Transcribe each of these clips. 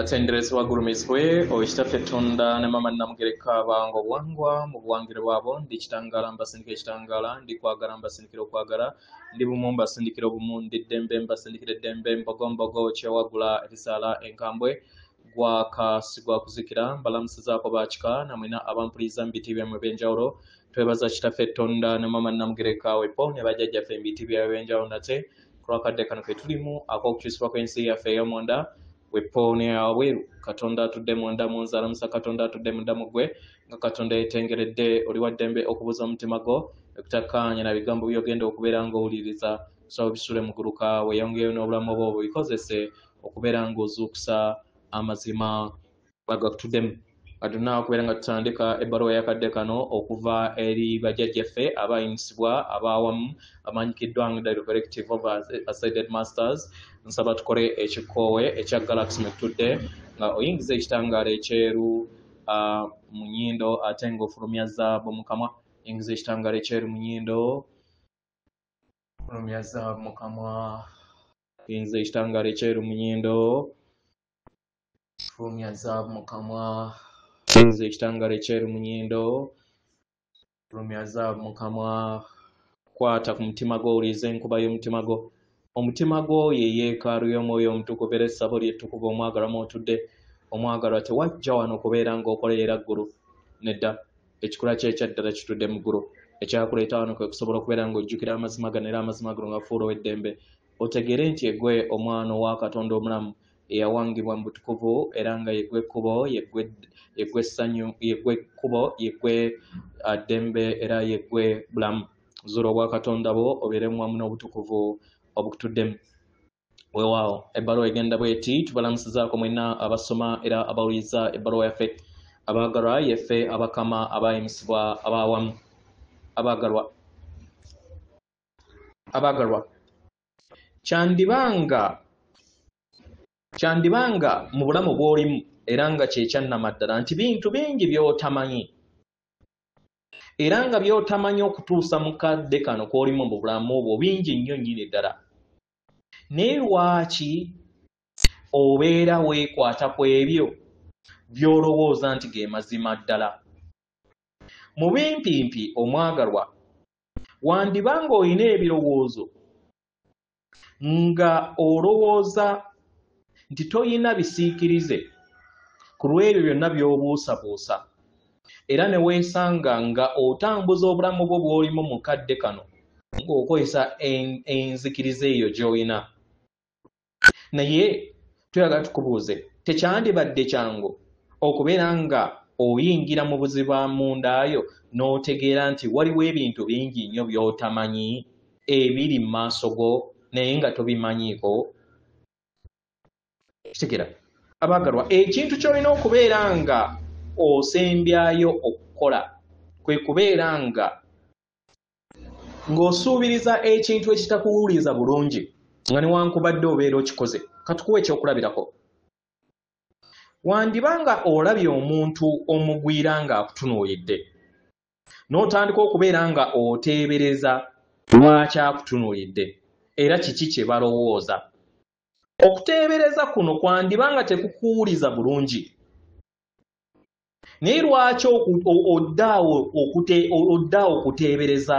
Atenderezi wagulumizibwe owekitaffe Tonda ne mama Namugereka bango bwangwa mu buwangire bwabo ndi kitangala mbasindikira ekitangala ndi kwagala mbasindikira okwagala ndi bumu mbasindikira obumu ndi ddembe mbasindikira eddembe mbogombogo kyewagula ebisaala enkambwe gwakasigwa kuzikira mbalamusizaako bakika namwena abampuliza mu biti byammwe ebyenjawulo twebaza kitaffe Tonda ne mama Namugereka wepo ne bajjajjaffe mu biti byabwe ebyenjawulo nate ku lwakadde kano ke tulimu ak'okukyusibwa kw'ensi yaffe ey'omunda wepone aweru Katonda atudde munda munzala musa Katonda atudde munda mugwe nga Katonda yetengeredde oli waddembe okubuza omutima gwo ekutakkanya na bigambo byogenda okubeera nga owuliriza so bisule muguluka weyongeyo n'obulamu bwo bikozese okubeera nga ozuukusa amazima bagakutuddemu aduna okubeera nga tutandika ebbaluwa yakadde kano okuva eri bajjajjaffe abayinisibwa abawamu amanyikiddwa nga Directive of Ascended Masters nsaba tukole ekikoowe ekya Galaxy metudde nga oyingiza ekitangaala ekyeru mu nnyindo ate ng'ofulumya zaabu mu kamwa yingiza ekitangaala ekyeru mu nnyindo fulumya zaabu mu kamwa yingiza ekitangaala ekyeru mu nnyindo fulumya zaabu mu kamwa yingiza ekitangaala ekyeru mu nnyindo fulumya zaabu mu kamwa kwata ku mutima gwo owuliriza enkuba y'omutima gwo omutima gwo ye yeekaalu y'omwoyo omutukuvu era essabo ly'ettukuvu omwagalwa mw'otudde omwagalwa tewajja wano okubeera ng'okolerera ggulu nedda ekikula kye ekyaddala kitudde mu ggulu ekyakuleeta wano kwe kusobola okubeera ng'ojjukira amazima gano era amazima gano gafuula ow'eddembe otegere nti egwe omwana owa Katonda omulamu eyawangibwa mu butukuvu era nga yegwe kkubo yegwe essanyu yegwe kkubo yegwe ddembe era yegwe bulamu zuula obwa Katonda bwo obeeremu wamu n'obutukuvu obukutuddemu weewaawo ebbaluwa egenda bweti tubalamusizaako mwenna abasoma era abawuliriza ebbaluwa yaffe abaagalwa yeffe abakama abayimusibwa abaawamu abaagalwa kyandibanga mu bulamu bw'olimu era nga kyekyannamaddala nti bintu bingi by'otamanyi era nga by'otamanyi okutuusa mu kadde kano k'olimu mu bulamu bwo bingi nnyo nnyini ddala naye lwaki obeera weekwata ku ebyo by'olowooza nti ge mazima ddala mu bimpimpi omwagalwa wandiba ng'olina ebirowoozo nga olowooza nti toyina bisiikirize ku lw'ebyo byonna by'obuusabuusa era ne weesanga nga otambuza obulamu bwo bw'olimu mu kadde kano ng'okozesa enzikiriza eyo gy'olina naye tuyagala tukubuuze tekyandibadde kyangu okubeera nga oyingira mu buziba mundaayo n'otegeera nti waliwo ebintu bingi nnyo by'otamanyi ebiri mu maaso go naye nga tobimanyiiko kitegera abaagalwa ekintu ky'olina okubeera nga osembyayo okukola kwe kubeera nga ng'osuubiriza ekintu ekitakuwuliza bulungi nga newankubadde obeera okikoze katukuwa ekyokulabirako wandiba nga olabye omuntu omugwira ng'akutunuulidde n'otandika okubeera nga oteebereza lwaki akutunuulidde era kiki kye balowooza okuteebereza kuno kwandiba nga tekukuwuliza bulungi naye lwaki oddaawo okuteebereza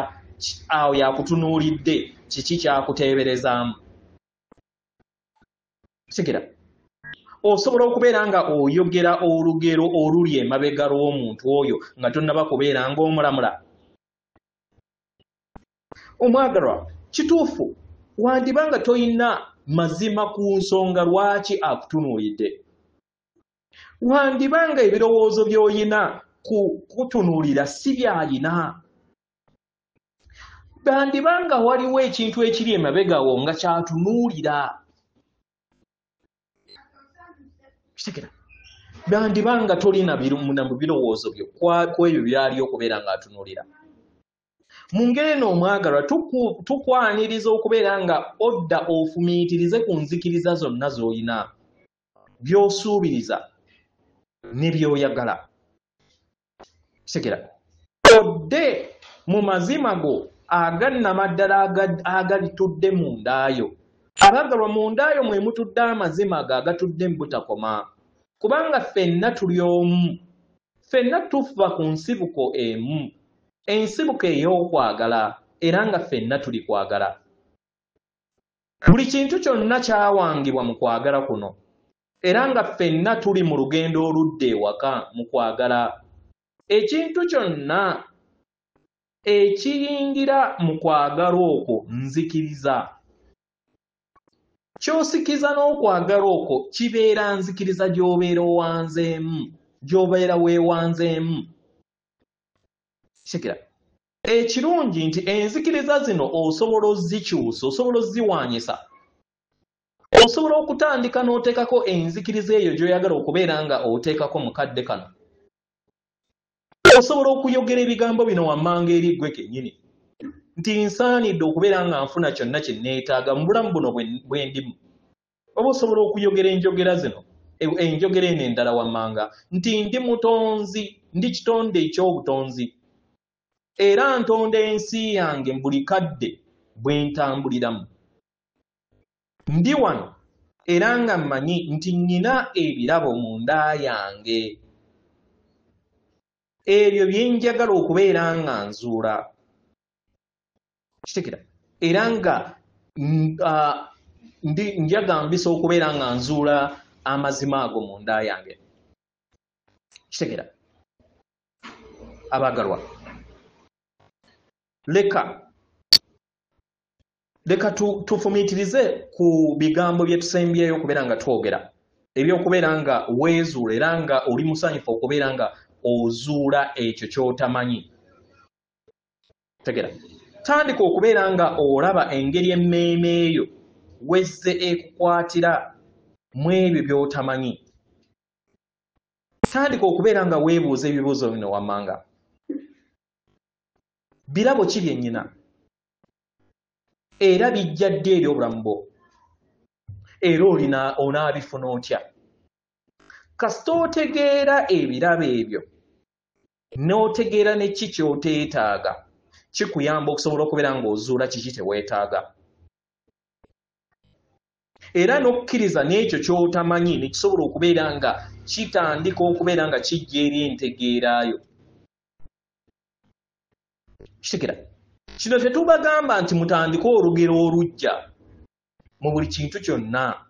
awo yakutunuulidde kiki kyakuteeberezaamu kitegera osobola okubeera nga oyogera olugero oluli emabega lw'omuntu oyo nga tonnaba kubeera ng'omulamula omwagalwa kituufu wandiba nga toyina mazima ku nsonga lwaki akutunuulidde wandiba nga ebirowoozo by'oyina kutunuulira si by'alina bandiba nga waliwo ekintu ekiri emabegawo nga kyatunuulira kitegera bandiba nga tolina mu birowoozo byo ku ebyo byali okubeera ng'atunuulira mu ngeri eno omwagalwa tukwaniriza okubeera nga odda ofumiitirize ku nzikiriza zonna z'olina by'osuubiriza ne by'oyagala kitegera odde mu mazima go agannamaddala agalitudde mundaayo abaagalwa mundaayo mwe mutudde amazima ago agatudde mu butakoma kubanga ffenna tuli omu, ffenna tuva ku nsibuko emu, ensibuko ey'okwagala, era nga ffenna tuli kwagala. Buli kintu kyonna kyawangibwa mu kwagala kuno, era nga ffenna tuli mu lugendo oludda ewaka mu kwagala. Ekintu kyonna ekiyingira mu kwagala okwo nzikiriza. Ky'osikiza n'okwagala okwo kibeera nzikiriza gy'obeera owanzeemu, gy'obeera weewanzeemu. Kikira. Ekirungi nti enzikiriza zino osobola ozzikyusa, osobola ozziwaanyisa. Osobola okutandika n'oteekako enzikiriza eyo gy'oyagala okubeera nga oteekako mu kadde kano. Osobola okuyogera ebigambo bino wammanga eri ggwe kennyini nti nsaanidde okubeera nga nfuna kyonna kye neetaaga mu bulamu buno bwe ndimu. Oba osobola okuyogera enjogera zino, enjogera eno endala wammanga nti ndi mutonzi, ndi kitonde eky'obutonzi, era ntonda ensi yange mu buli kadde bwe ntambuliramu. Ndi wano era nga mmanyi nti nnyina ebirabo mu nda yange, ebyo bye njagala okubeera nga nzuula. Kitekera. Era nga njagambisa okubeera nga nzuula amazima ago mu nda yange. Kitekera. Abaagalwa, leka tufumiitirize ku bigambo bye tusembyeyo okubeera nga twogera, eby'okubeera nga weezuula era nga oli musanyufu okubeera nga ozuula ekyo ky'otamanyi. Tegera. Tandika okubeera nga olaba engeri emmeeme eyo wezze ekukwatira mu ebyo by'otamanyi. Tandika okubeera nga weebuuza ebibuuzo bino wammanga. Birabo ki bye nnyina? Era bijja ddi eri obulamu bwo? Era onaabifuna otya? Kasita otegeera ebirabo ebyo n'otegeera ne ki ky'oteetaaga, kikuyamba okusobola okubeera ng'ozuula kiki teweetaaga. Era n'okkiriza n'ekyo ky'otamanyi ne kisobola okubeera nga kitandika okubeera nga kijja eri entegeerayo. Kitekera. Kino tetubagamba nti mutandike olugero oluggya mu buli kintu kyonna,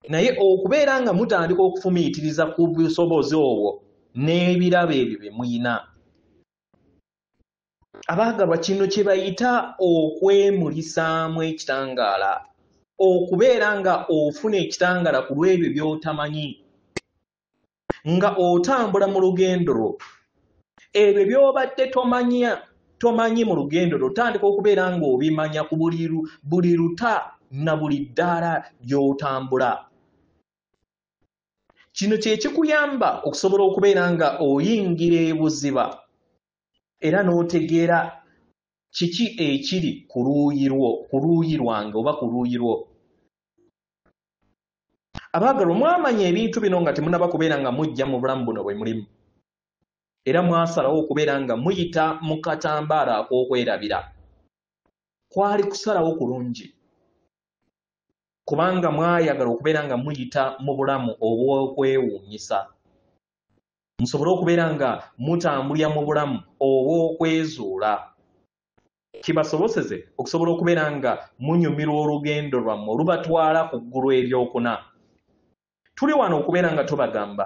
naye okubeera nga mutandika okufumiitiriza ku busobozi obwo n'ebirabo ebyo bye muyina. Abaagalwa, kino kye bayita okwemulisaamu ekitangaala, okubeera nga ofuna ekitangaala ku lw'ebyo by'otamanyi, nga otambula mu lugendo lwo. Ebyo by'obadde tomanyi mu lugendo lwo otandika okubeera ng'obimanya ku buli luta na buli ddaala gy'otambula. Kino kye kikuyamba okusobola okubeera nga oyingira ebuziba era n'otegeera kiki ekiri ku luuyi lwange oba ku luuyi lwo. Abaagalwa, mwamanya ebintu bino nga temunnaba kubeera nga mujja mu bulamu buno bwe mulimu, era mwasalawo okubeera nga muyita mu katambaala ak'okwerabira. Kwali kusalawo kulungi, kubanga mwayagala okubeera nga muyita mu bulamu obw'okwewuunyisa, musobole okubeera nga mutambulira mu bulamu obw'okwezuula, kibasoboseze okusobola okubeera nga munyumira olugendo lwammwe olubatwala ku ggulu eryokuna. Tuli wano okubeera nga tubagamba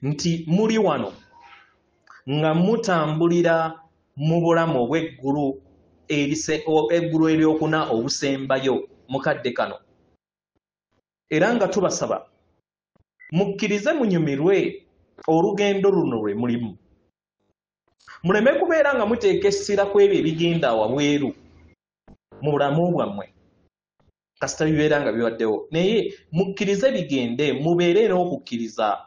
nti muli wano nga mutambulira mu bulamu obw'eggulu eryokuna obusembayo mu kadde kano, era nga tubasaba mukkirize munyumirwe olugendo luno lwe mulimu. Muleme kubeera nga muteeka essira ku ebyo ebigenda wabweru mu bulamu bwammwe kasita bibeera nga biwaddewo, naye mukkirize bigende, mubeere n'okukkiriza,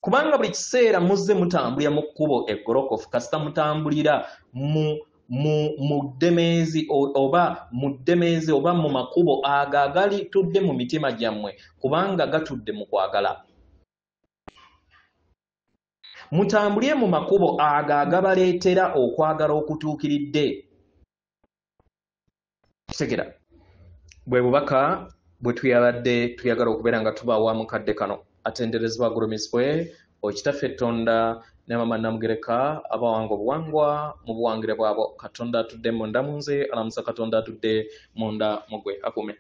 kubanga buli kiseera muzze mutambulira mu kkubo eggolokofu kasita mutambulira mu ddemeezi oba mu makubo ago agalitudde mu mitima gyammwe kubanga gatudde mu kwagala. Mutambulire mu makubo ago agabaleetera okwagala okutuukiridde. Kitegera. Bwe bubaka bwe tuyabadde tuyagala okubeera nga tubaawa mu kadde kano atenderezebwa agulumizibwe okitaffe Tonda ne Maama Namugereka abawanga obuwangwa mu buwangire bwabo. Katonda atudde munda mu nze, alamusa Katonda atudde munda mu gwe akume.